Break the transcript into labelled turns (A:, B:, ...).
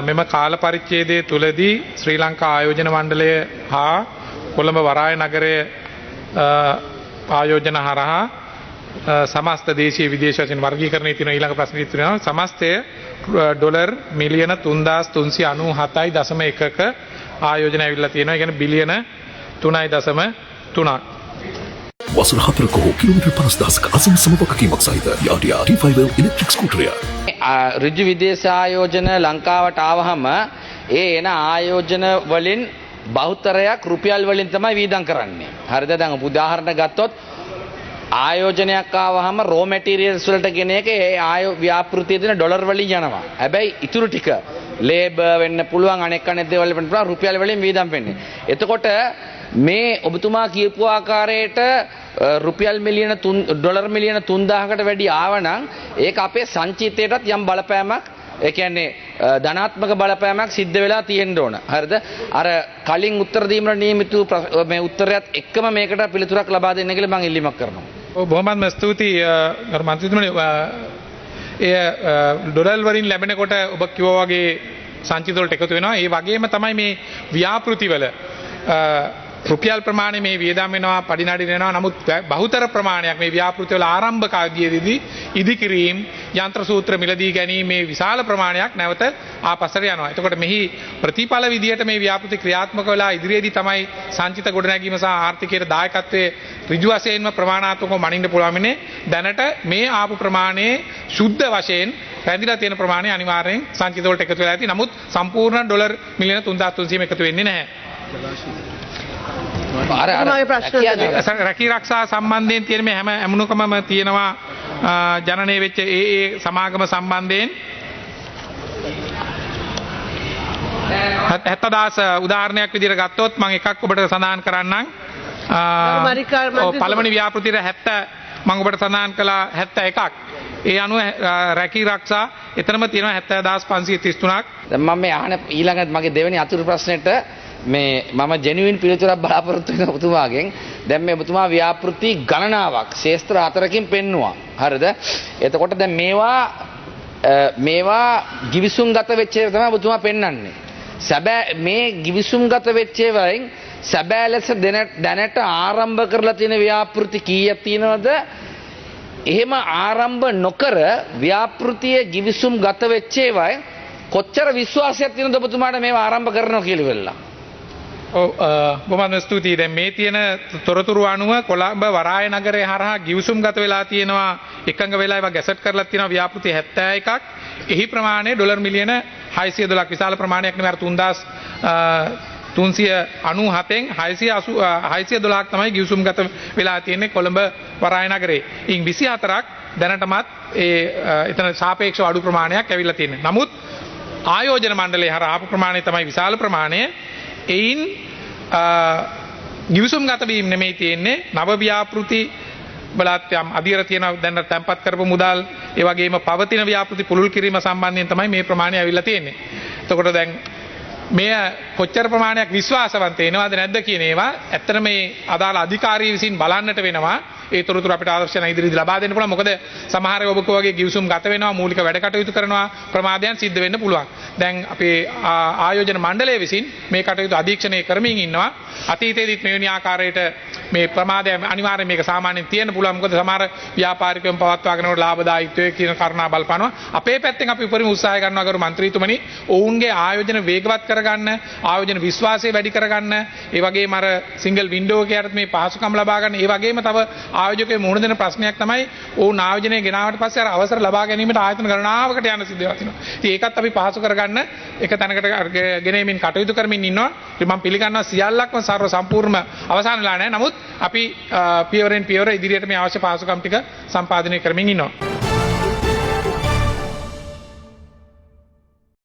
A: මෙම කාල පරිච්ඡේදය තුලදී ශ්‍රී ලංකා ආයෝජන මණ්ඩලය හා කොළඹ වරාය නගරය ආයෝජන හරහා සමස්ත දේශීය විදේශ වශයෙන් වර්ගීකරණය තියෙන ඊළඟ ප්‍රශ්නේ තියෙනවා සමස්තය ඩොලර් මිලියන 3397.1ක ආයෝජන ඇවිල්ලා තියෙනවා. ඒ කියන්නේ බිලියන 3.3ක්.
B: වසර 4ක හෝ කිලෝමීටර් 50,000ක අසමසම වගකීමක් සහිත යාටියා T5L ඉලෙක්ට්‍රික් ස්කූටරය.
C: ඍජු විදේශ ආයෝජන ලංකාවට ආවහම ඒ එන ආයෝජන වලින් බහුතරයක් රුපියල් වලින් තමයි වීදම් කරන්නේ. හරිද? දැන් උදාහරණ ගත්තොත් ආයෝජනයක් ආවහම රෝ මැටීරියල්ස් වලට ගෙන එක ඒ ව්‍යාපෘතිය දෙන ඩොලර් වලින් යනවා. හැබැයි ඉතුරු ටික ලේබර් වෙන්න පුළුවන් අනෙක් දේවල් වෙන්න පුළුවන් රුපියල් වලින් වීදම් වෙන්නේ. එතකොට මේ ඔබතුමා කියපු ආකාරයට රුපියල් ඩොලර් මිලියන 3000කට වැඩි ආවනම් ඒක අපේ සංචිතයටත් යම් බලපෑමක් ඒ කියන්නේ ධනාත්මක බලපෑමක් සිද්ධ වෙලා තියෙන්න ඕන. හරිද? අර කලින් උත්තර දීමට නියමිත මේ උත්තරයත් එක්කම මේකට පිළිතුරක් ලබා දෙන්න කියලා මම ඉල්ලීමක් කරනවා.
A: ඔව් බොහොමත්ම ස්තුතියි ගරු මන්ත්‍රීතුමනි. ඒ ඩොලර් වලින් ලැබෙනකොට ඔබ කිව්වා වගේ සංචිත වලට එකතු වෙනවා. ඒ වගේම තමයි මේ ව්‍යාපෘතිවල රුපියල් ප්‍රමාණය මේ වියදම් වෙනවා පඩිනඩි වෙනවා. නමුත් බහුතර ප්‍රමාණයක් මේ ව්‍යාපෘතිවල ආරම්භ කාලයේදී ඉදිකිරීම යන්ත්‍ර සූත්‍ර මිලදී ගැනීම මේ විශාල ප්‍රමාණයක් නැවත ආපස්සට යනවා. එතකොට මෙහි ප්‍රතිඵල විදියට මේ ව්‍යාපෘති ක්‍රියාත්මක වෙලා ඉදිරියේදී තමයි සංචිත ගොඩනැගීම සහ ආර්ථිකයේ දායකත්වයේ ඍජු වශයෙන්ම ප්‍රමාණාත්මකව මනින්න පුළුවන් වෙන්නේ. දැනට මේ ආපු ප්‍රමාණයේ සුද්ධ වශයෙන් රැඳිලා තියෙන ප්‍රමාණය අනිවාර්යෙන් සංචිත වලට එකතු වෙලා ඇති. නමුත් සම්පූර්ණ ඩොලර් මිලියන 3300ම එකතු වෙන්නේ නැහැ. රැකී රක්ෂා සම්බන්ධයෙන් තියෙන මේ හැම ඇමුණුකමම තියෙනවා ජනනය වෙච්ච ඒ සමාගම සම්බන්ධයෙන් 70,000 උදාහරණයක් විදිහට ගත්තොත් මම එකක් ඔබට සඳහන් කරන්නම්. පළවෙනි ව්‍යාපෘතියේ 70 මම ඔබට සඳහන් කළා 71ක්. ඒ අනුව රැකී රක්ෂා එතනම තියෙනවා 70,533ක්.
C: දැන් මම මේ අහන ඊළඟ මගේ දෙවෙනි අතුරු ප්‍රශ්නෙට මේ මම ජෙනුයින් පිළිතුරක් බලාපොරොත්තු වෙන ඔබතුමාගෙන්. දැන් මේ ඔබතුමා ව්‍යාපෘති ගණනාවක් ශේස්ත්‍ර 4කින් පෙන්නවා. හරිද? එතකොට දැන් මේවා givisumගත වෙච්ච ඒවා තමයි ඔබතුමා පෙන්වන්නේ. සැබෑ මේ givisumගත වෙච්ච ඒවායින් සැබෑ ලෙස දැනට ආරම්භ කරලා තියෙන ව්‍යාපෘති කීයක් තියෙනවද? එහෙම ආරම්භ නොකර ව්‍යාපෘතියේ givisumගත වෙච්ච ඒවායින් කොච්චර විශ්වාසයක් තියෙනවද ඔබතුමාට මේවා ආරම්භ කරනවා කියලා වෙලා?
A: බොහොම ස්තුතියි. දැන් මේ තියෙන තොරතුරු අනුව කොළඹ වරාය නගරය හරහා ගිවිසුම්ගත වෙලා තියෙනවා එකඟ වෙලා ඒවා ගැසට් කරලා තියෙනවා ව්‍යාපෘති 71ක්. එහි ප්‍රමාණය ඩොලර් මිලියන 612ක් විශාල ප්‍රමාණයක් නෙවෙයි. 3,397න් 612ක් තමයි ගිවිසුම්ගත වෙලා තියෙන්නේ කොළඹ වරාය නගරේ. ඉන් 24ක් දැනටමත් එතන සාපේක්ෂව අඩු ප්‍රමාණයක් ඇවිල්ලා තියෙනවා. නමුත් ආයෝජන මණ්ඩලය හරහා ආපු ප්‍රමාණය තමයි විශාල ප්‍රමාණය. එයින් ගිවිසුම්ගත වීම නෙමෙයි තියෙන්නේ නව ව්‍යාපෘති බලත් යම් අධීර තියෙන දැන් තැන්පත් කරපු මුදල් ඒ වගේම පවතින ව්‍යාපෘති පුළුල් කිරීම සම්බන්ධයෙන් තමයි මේ ප්‍රමාණය ඇවිල්ලා තියෙන්නේ. එතකොට දැන් මේ කොච්චර ප්‍රමාණයක් විශ්වාසවන්ත වෙනවද නැද්ද කියන ඒවා ඇත්තට මේ අදාළ අධිකාරිය විසින් බලන්නට වෙනවා. ඒ තොරතුරු අපිට අවශ්‍ය නැහැ ඉදිරියේදී ලබා දෙන්න පුළුවන්. මොකද සමහර ඔබක වගේ ගිවිසුම් ගත වෙනවා, මූලික වැඩ කටයුතු කරනවා, ප්‍රමාදයන් සිද්ධ වෙන්න පුළුවන්. දැන් අපේ ආයෝජන මණ්ඩලය විසින් මේ කටයුතු අධීක්ෂණය කරමින් ඉන්නවා. අතීතයේදීත් මෙවැනි ආකාරයට මේ ප්‍රමාදය අනිවාර්යයෙන් මේක සාමාන්‍යයෙන් තියෙන්න පුළුවන්. මොකද සමහර ව්‍යාපාරිකයන් පවත්වාගෙනකොට ලාභදායීත්වයේ කියන කාරණා බලපානවා. අපේ පැත්තෙන් අපි උපරිම උත්සාහය ගන්නවා කරු මන්ත්‍රීතුමනි. ඔවුන්ගේ ආයෝජන වේගවත් කරගන්න, ආයෝජන විශ්වාසය වැඩි කරගන්න, ඒ වගේම අර සිංගල් වින්ඩෝ එකේ අරත් මේ පහසුකම් ලබා ගන්න, ඒ වගේම තව ආයෝජකයෝ මුහුණ දෙන ප්‍රශ්නයක් තමයි ඔවුන් ආයෝජනය ගෙනාවට පස්සේ අර අවසර ලබා ගැනීමට ආයතන ගණනාවකට යන සිද්ධ වෙනවා. ඉතින් ඒකත් අපි පහසු කරගන්න එක තැනකට ගෙනෙමින් කටයුතු කරමින් ඉන්නවා. ඉතින් මම පිළිගන්නවා සියල්ලක්ම සර්ව සම්පූර්ණ අවසන් වෙලා නැහැ. නමුත් අපි පියවරෙන් පියවර ඉදිරියට මේ අවශ්‍ය පහසුකම් ටික සම්පාදනය කරමින් ඉන්නවා.